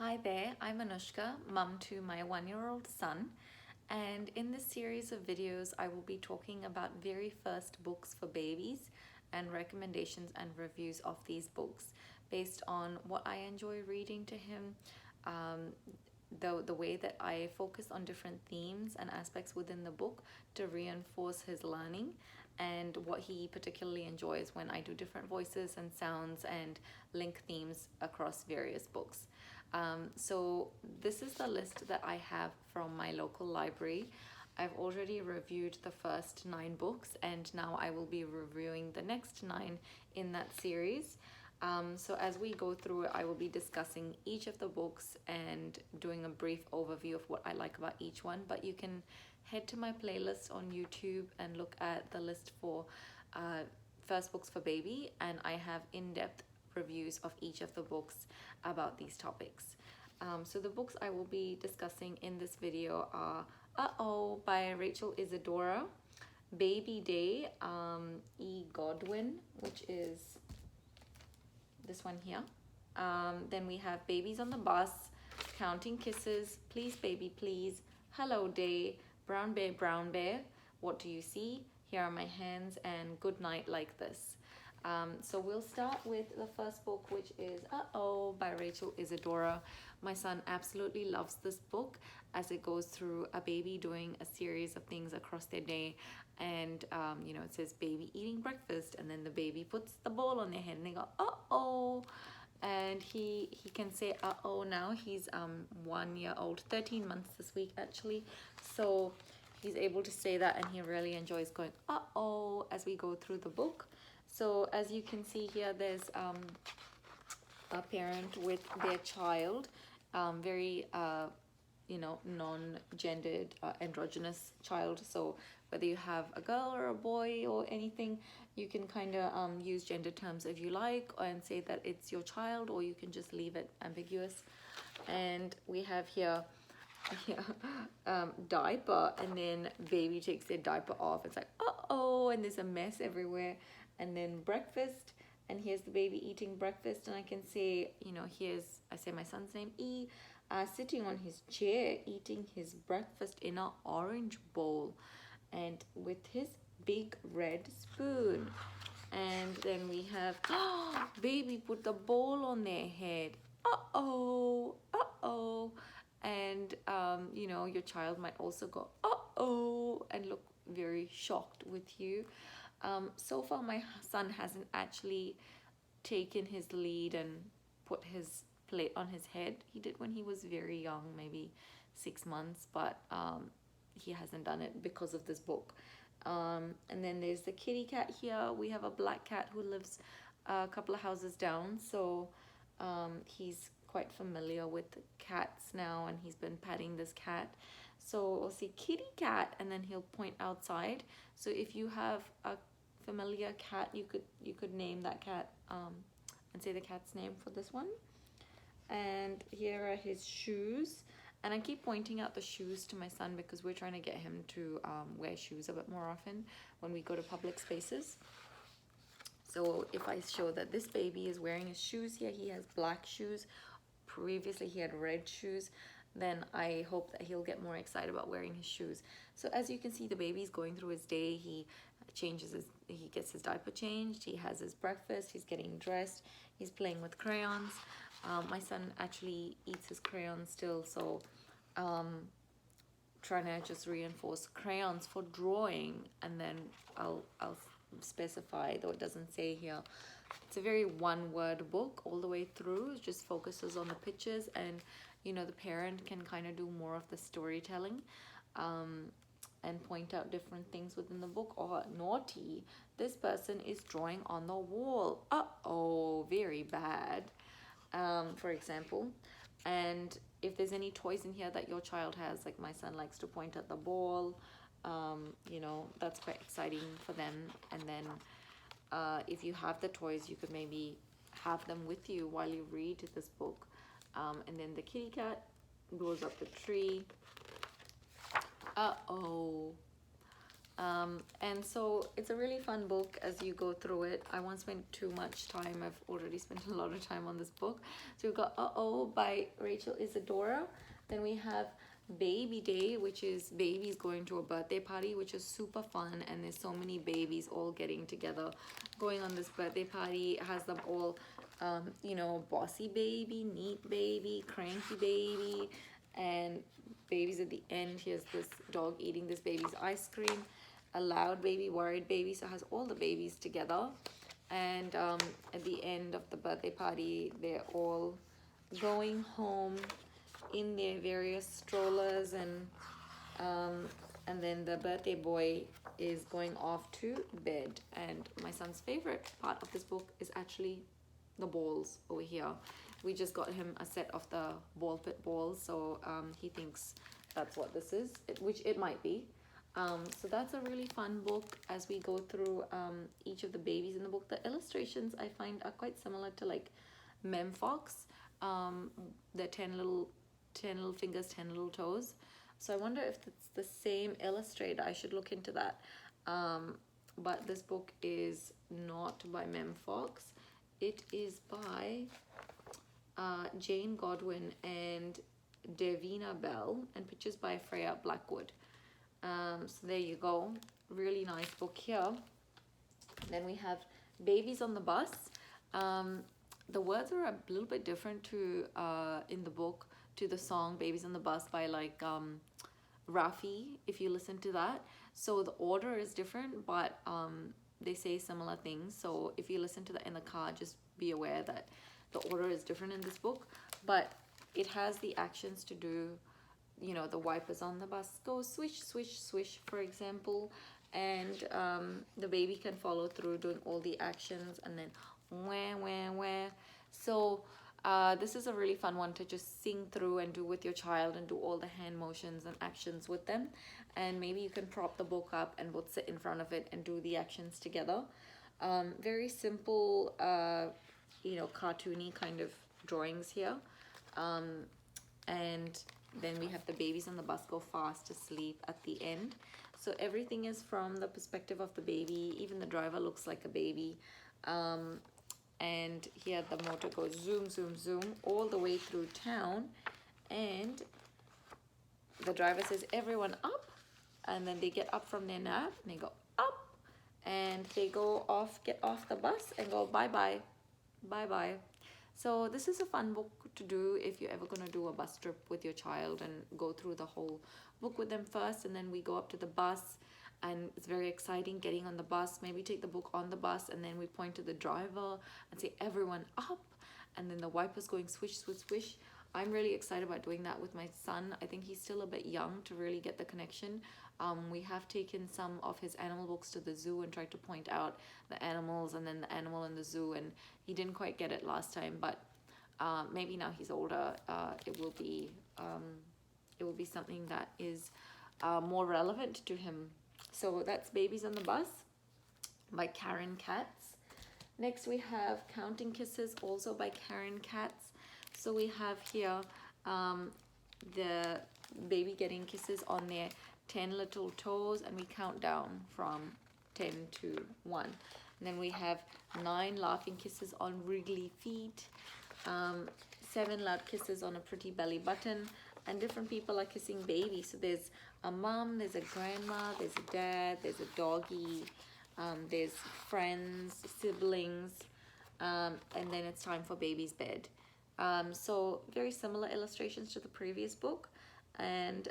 Hi there, I'm Anushka, mum to my 1-year-old son, and in this series of videos I will be talking about very first books for babies and recommendations and reviews of these books based on what I enjoy reading to him, um, the way that I focus on different themes and aspects within the book to reinforce his learning and what he particularly enjoys when I do different voices and sounds and link themes across various books. So this is the list that I have from my local library. I've already reviewed the first 9 books and now I will be reviewing the next 9 in that series. So as we go through it, I will be discussing each of the books and doing a brief overview of what I like about each one. But you can head to my playlist on YouTube and look at the list for first books for baby, and I have in-depth reviews of each of the books about these topics. So the books I will be discussing in this video are Uh-Oh by Rachel Isadora, Baby Day, E. Godwin, which is this one here. Then we have Babies on the Bus, Counting Kisses, Please Baby Please, Hello Day, Brown Bear, What Do You See, Here Are My Hands, and Good Night Like This. So we'll start with the first book, which is Uh-Oh by Rachel Isadora. My son absolutely loves this book as it goes through a baby doing a series of things across their day. And, it says baby eating breakfast, and then the baby puts the bowl on their head and they go, uh-oh. And he can say uh-oh now. He's 1 year old, 13 months this week actually. So he's able to say that and he really enjoys going uh-oh as we go through the book. So as you can see here, there's a parent with their child, very non-gendered, androgynous child. So whether you have a girl or a boy or anything, you can kind of use gender terms if you like and say that it's your child, or you can just leave it ambiguous. And we have here diaper, and then baby takes their diaper off. It's like uh-oh, and there's a mess everywhere. And then breakfast, and here's the baby eating breakfast, and I can say, I say my son's name, E, sitting on his chair eating his breakfast in an orange bowl and with his big red spoon. And then we have baby put the bowl on their head, uh-oh, uh-oh. And your child might also go uh-oh and look very shocked with you. So far my son hasn't actually taken his lead and put his plate on his head. He did when he was very young, maybe 6 months, but he hasn't done it because of this book. And then there's the kitty cat here. We have a black cat who lives a couple of houses down, so he's quite familiar with cats now, and he's been petting this cat. So we'll see kitty cat, and then he'll point outside. So if you have a familiar cat, you could name that cat and say the cat's name for this one. And here are his shoes, and I keep pointing out the shoes to my son because we're trying to get him to wear shoes a bit more often when we go to public spaces. So if I show that this baby is wearing his shoes here, he has black shoes. Previously he had red shoes. Then I hope that he'll get more excited about wearing his shoes. So as you can see, the baby's going through his day. He gets his diaper changed, he has his breakfast, he's getting dressed, he's playing with crayons. My son actually eats his crayons still, so trying to just reinforce crayons for drawing, and then I'll specify, though it doesn't say here. It's a very one-word book all the way through. It just focuses on the pictures, and the parent can kind of do more of the storytelling and point out different things within the book. Or naughty, this person is drawing on the wall, uh-oh, very bad, for example. And if there's any toys in here that your child has, like my son likes to point at the ball, that's quite exciting for them. And then if you have the toys, you could maybe have them with you while you read this book. And then the kitty cat blows up the tree, uh-oh. And so it's a really fun book as you go through it. I won't spend too much time. I've already spent a lot of time on this book. So we've got Uh-Oh by Rachel Isadora. Then we have Baby Day, which is babies going to a birthday party, which is super fun. And there's so many babies all getting together, going on this birthday party. It has them all, you know, bossy baby, neat baby, cranky baby, and babies at the end. Here's this dog eating this baby's ice cream, a loud baby, worried baby. So it has all the babies together. And at the end of the birthday party, they're all going home in their various strollers, and then the birthday boy is going off to bed. And my son's favorite part of this book is actually the balls over here. We just got him a set of the ball pit balls, so he thinks that's what this is, which it might be. So that's a really fun book as we go through each of the babies in the book. The illustrations I find are quite similar to like Mem Fox, the 10 little fingers, 10 little toes. So I wonder if it's the same illustrator. I should look into that. But this book is not by Mem Fox. It is by Jane Godwin and Davina Bell, and pictures by Freya Blackwood. So there you go. Really nice book here. Then we have Babies on the Bus. The words are a little bit different to in the book to the song Babies on the Bus by like Rafi, if you listen to that. So the order is different, but they say similar things. So if you listen to that in the car, just be aware that the order is different in this book. But it has the actions to do, you know, the wipers on the bus go swish, swish, swish, for example. And the baby can follow through doing all the actions, and then wah, wah, wah. So this is a really fun one to just sing through and do with your child and do all the hand motions and actions with them. And maybe you can prop the book up and both sit in front of it and do the actions together. Very simple, you know, cartoony kind of drawings here. And then we have the babies on the bus go fast asleep at the end. So everything is from the perspective of the baby. Even the driver looks like a baby. And here the motor goes zoom, zoom, zoom all the way through town. And the driver says, everyone up. And then they get up from their nap and they go up. And they go off, get off the bus and go bye-bye, bye-bye. So this is a fun book to do if you're ever going to do a bus trip with your child and go through the whole book with them first. And then we go up to the bus. And it's very exciting getting on the bus. Maybe take the book on the bus and then we point to the driver and say, everyone up. And then the wipers going swish, swish, swish. I'm really excited about doing that with my son. I think he's still a bit young to really get the connection. We have taken some of his animal books to the zoo and tried to point out the animals and then the animal in the zoo. And he didn't quite get it last time, but maybe now he's older, it will be something that is more relevant to him. So that's Babies on the Bus by Karen Katz. Next we have Counting Kisses, also by Karen Katz. So we have here the baby getting kisses on their 10 little toes, and we count down from 10 to 1. And then we have 9 laughing kisses on wriggly feet, 7 loud kisses on a pretty belly button, and different people are kissing babies. So there's a mom, there's a grandma, there's a dad, there's a doggy, there's friends, siblings, and then it's time for baby's bed. So very similar illustrations to the previous book, and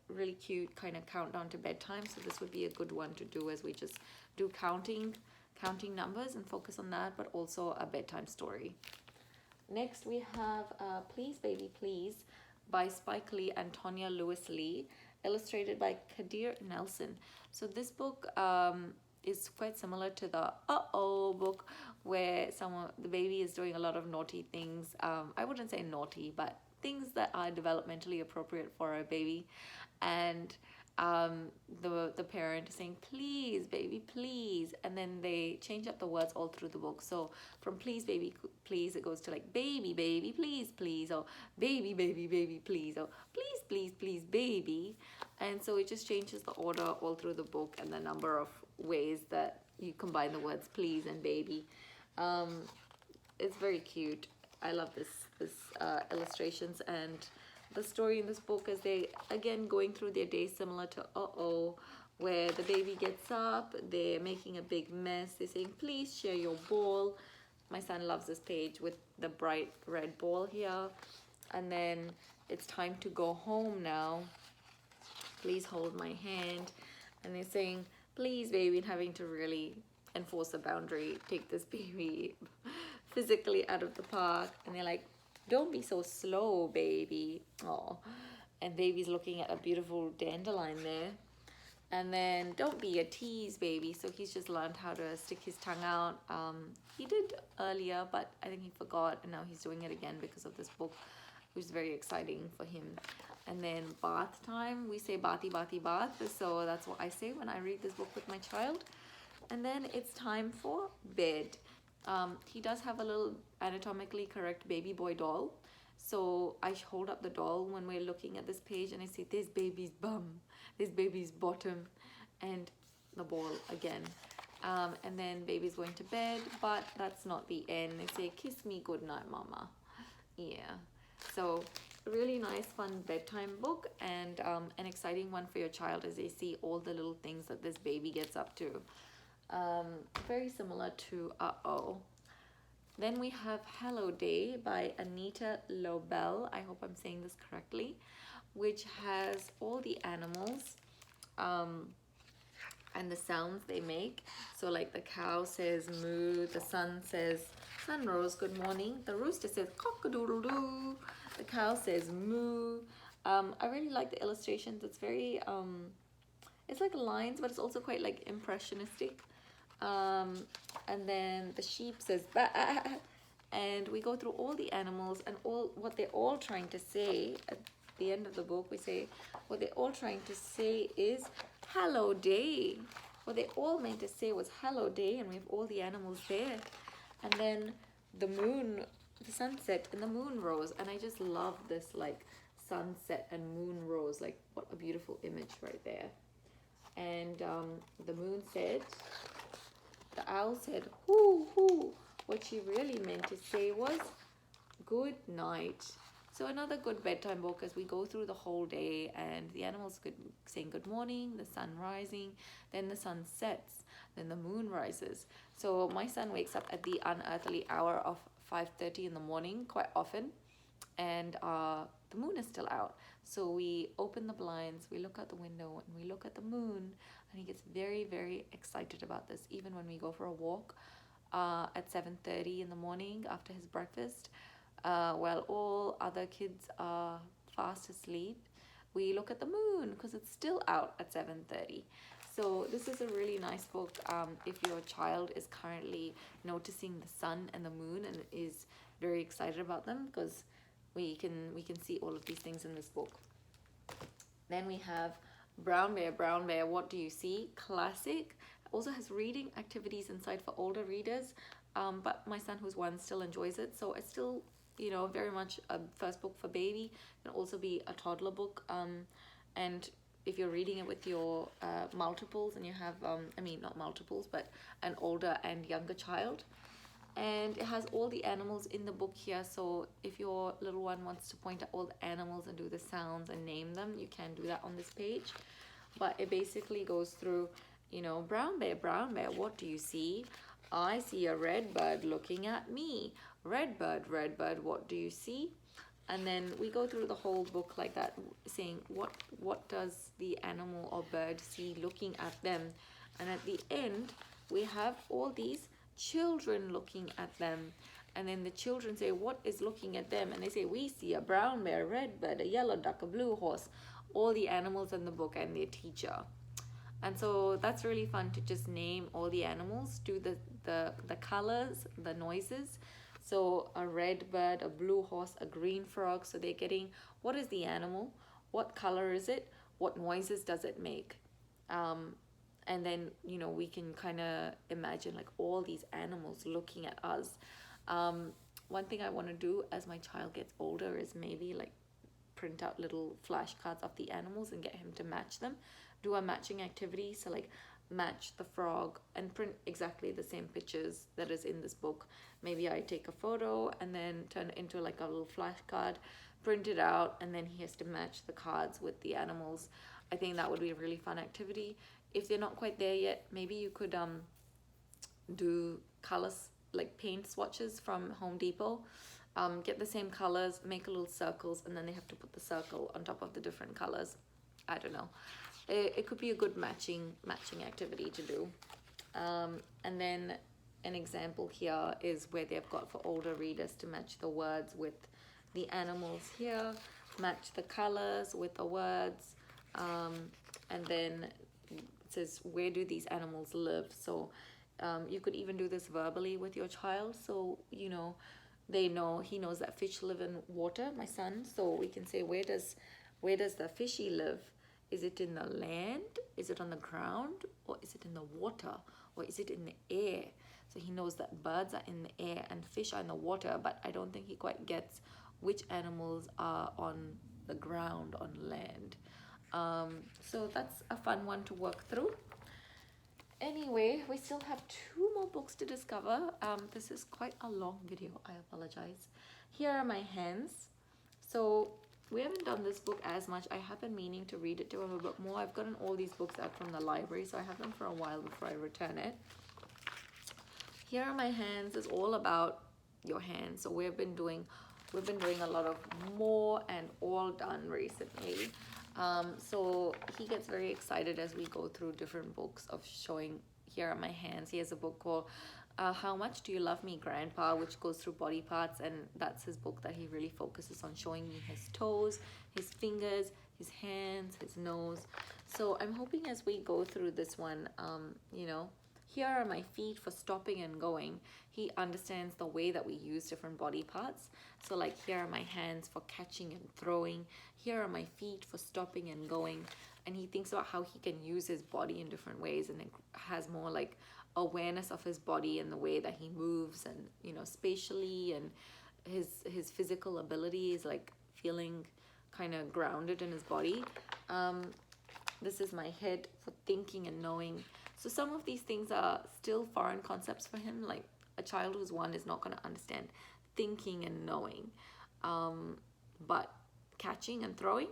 really cute kind of countdown to bedtime. So this would be a good one to do as we just do counting numbers and focus on that, but also a bedtime story. Next we have Please Baby Please by Spike Lee and Tonya Lewis Lee, illustrated by Kadir Nelson. So this book is quite similar to the Uh-Oh book, where the baby is doing a lot of naughty things. I wouldn't say naughty, but things that are developmentally appropriate for a baby. And the parent is saying, please baby please, and then they change up the words all through the book. So from please baby please, it goes to like baby baby please please, or baby baby baby please, or please please please baby. And so it just changes the order all through the book and the number of ways that you combine the words please and baby. It's very cute. I love this illustrations, and the story in this book is they again going through their day, similar to Uh-Oh, where the baby gets up, they're making a big mess, they're saying please share your ball. My son loves this page with the bright red ball here. And then it's time to go home now, please hold my hand. And they're saying please baby, and having to really enforce a boundary, take this baby physically out of the park. And they're like, don't be so slow baby. Oh, and baby's looking at a beautiful dandelion there. And then don't be a tease baby. So he's just learned how to stick his tongue out. He did earlier, but I think he forgot, and now he's doing it again because of this book, which is very exciting for him. And then bath time, we say bathy bathy bath, so that's what I say when I read this book with my child. And then it's time for bed. He does have a little anatomically correct baby boy doll. So I hold up the doll when we're looking at this page, and I say, there's baby's bum, there's baby's bottom, and the ball again. And then baby's going to bed, but that's not the end. They say, kiss me goodnight, mama. Yeah. So a really nice, fun bedtime book, and an exciting one for your child as they see all the little things that this baby gets up to. Very similar to Uh-Oh. Then we have Hello Day by Anita Lobel. I hope I'm saying this correctly, which has all the animals and the sounds they make. So like the cow says moo, the sun says sunrose, good morning. The rooster says cock-a-doodle-doo. The cow says moo. I really like the illustrations. It's very, it's like lines, but it's also quite like impressionistic. And then the sheep says bah, and we go through all the animals and all what they're all trying to say. At the end of the book, we say what they're all trying to say is hello day. What they all meant to say was hello day, and we have all the animals there. And then the moon, the sunset and the moon rose, and I just love this like sunset and moon rose, like what a beautiful image right there. And the moon said, the owl said, hoo, hoo. What she really meant to say was, good night. So another good bedtime book as we go through the whole day, and the animals saying good morning, the sun rising, then the sun sets, then the moon rises. So my son wakes up at the unearthly hour of 5:30 in the morning quite often, and the moon is still out. So we open the blinds, we look out the window, and we look at the moon, and he gets very, very excited about this. Even when we go for a walk at 7:30 in the morning after his breakfast, while all other kids are fast asleep, we look at the moon because it's still out at 7:30. So this is a really nice book if your child is currently noticing the sun and the moon and is very excited about them, because we can see all of these things in this book. Then we have Brown Bear, What Do You See? Classic. Also has reading activities inside for older readers, but my son who's one still enjoys it, so it's still, you know, very much a first book for baby. It can also be a toddler book, and if you're reading it with your multiples, and you have I mean not multiples, but an older and younger child. And it has all the animals in the book here, so if your little one wants to point at all the animals and do the sounds and name them, you can do that on this page. But it basically goes through, you know, brown bear, what do you see? I see a red bird looking at me. Red bird, what do you see? And then we go through the whole book like that, saying what does the animal or bird see looking at them. And at the end, we have all these children looking at them, and then the children say what is looking at them, and they say we see a brown bear, a red bird, a yellow duck, a blue horse, all the animals in the book and their teacher. And so that's really fun to just name all the animals, do the colors, the noises. So a red bird, a blue horse, a green frog, so they're getting what is the animal, what color is it, what noises does it make? And then, you know, we can kind of imagine like all these animals looking at us. One thing I want to do as my child gets older is maybe like print out little flashcards of the animals and get him to match them, do a matching activity. So like match the frog and print exactly the same pictures that is in this book. Maybe I take a photo and then turn it into like a little flashcard, print it out, and then he has to match the cards with the animals. I think that would be a really fun activity. If they're not quite there yet, maybe you could do colors, like paint swatches from Home Depot. Get the same colors, make little circles, and then they have to put the circle on top of the different colors. I don't know. It could be a good matching activity to do. And then an example here is where they've got for older readers to match the words with the animals here, match the colors with the words, and then it says, where do these animals live? So you could even do this verbally with your child. So, you know, he knows that fish live in water, my son. So we can say, where does the fishy live? Is it in the land? Is it on the ground? Or is it in the water? Or is it in the air? So he knows that birds are in the air and fish are in the water, but I don't think he quite gets which animals are on the ground, on land. So that's a fun one to work through. Anyway, we still have 2 more books to discover. This is quite a long video, I apologize. Here are my hands. So we haven't done this book as much. I have been meaning to read it to him a bit more. I've gotten all these books out from the library, so I have them for a while before I return it. Here are my hands is all about your hands. So we've been doing a lot of more and all done recently. So he gets very excited as we go through different books of showing, here are my hands. He has a book called How Much Do You Love Me, Grandpa, which goes through body parts, and that's his book that he really focuses on showing me his toes, his fingers, his hands, his nose. So I'm hoping as we go through this one, you know, here are my feet for stopping and going. He understands the way that we use different body parts. So like, here are my hands for catching and throwing. Here are my feet for stopping and going. And he thinks about how he can use his body in different ways, and it has more like awareness of his body and the way that he moves, and, you know, spatially, and his physical abilities, like feeling kind of grounded in his body. This is my head for thinking and knowing. So some of these things are still foreign concepts for him. Like a child who's 1 is not going to understand thinking and knowing. But catching and throwing,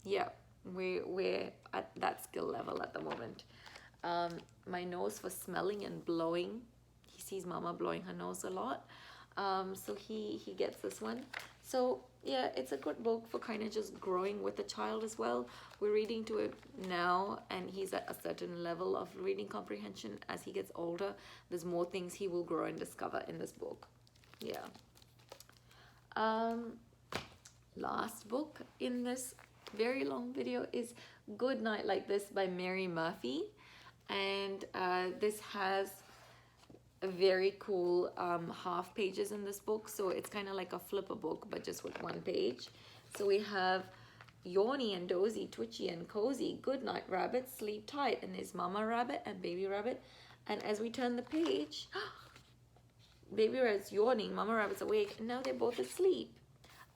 yeah, we're at that skill level at the moment. My nose for smelling and blowing. He sees Mama blowing her nose a lot. So he gets this one. So yeah, it's a good book for kind of just growing with the child as well. We're reading to it now, and he's at a certain level of reading comprehension. As he gets older, there's more things he will grow and discover in this book. Yeah. Last book in this very long video is Good Night Like This by Mary Murphy. And this has a very cool half pages in this book. So it's kind of like a flipper book, but just with 1 page. So we have Yawny and Dozy, Twitchy and Cozy, Good Night Rabbit, Sleep Tight. And there's Mama Rabbit and Baby Rabbit. And as we turn the page, Baby Rabbit's yawning, Mama Rabbit's awake, and now they're both asleep.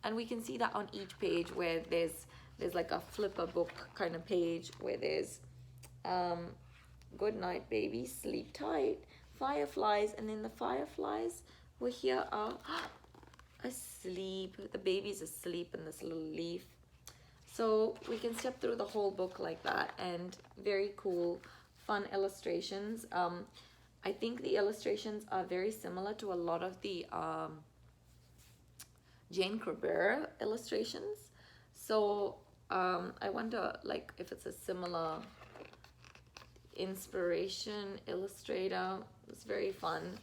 And we can see that on each page, where there's like a flipper book kind of page where there's Good Night Baby, Sleep Tight, Fireflies, and then the fireflies were here are asleep. The baby's asleep in this little leaf. So we can step through the whole book like that, and very cool, fun illustrations. I think the illustrations are very similar to a lot of the Jane Cabrera illustrations. So I wonder like if it's a similar inspiration illustrator. It's very fun.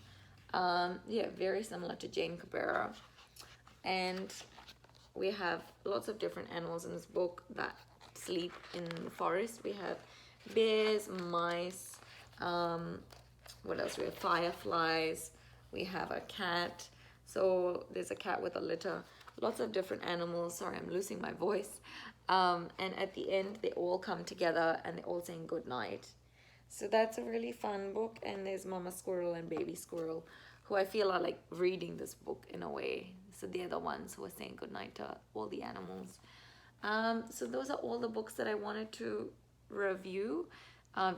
Yeah, very similar to Jane Cabrera. And we have lots of different animals in this book that sleep in the forest. We have bears, mice, what else? We have fireflies. We have a cat. So there's a cat with a litter. lots of different animals. Sorry, I'm losing my voice. And at the end, they all come together and they're all saying good night. So that's a really fun book. And there's Mama Squirrel and Baby Squirrel, who I feel are like reading this book in a way. So they're the ones who are saying goodnight to all the animals. So those are all the books that I wanted to review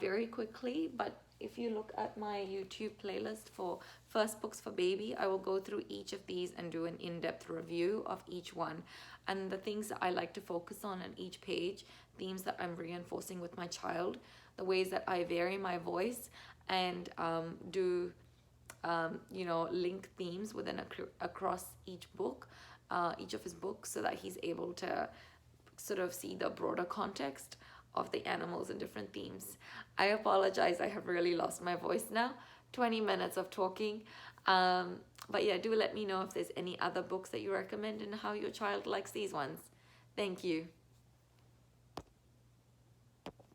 very quickly. But if you look at my YouTube playlist for First Books for Baby, I will go through each of these and do an in-depth review of each one. And the things that I like to focus on each page, themes that I'm reinforcing with my child, the ways that I vary my voice and do link themes within across each book, each of his books, so that he's able to sort of see the broader context of the animals and different themes. I apologize, I have really lost my voice now. 20 minutes of talking. But yeah, do let me know if there's any other books that you recommend and how your child likes these ones. Thank you.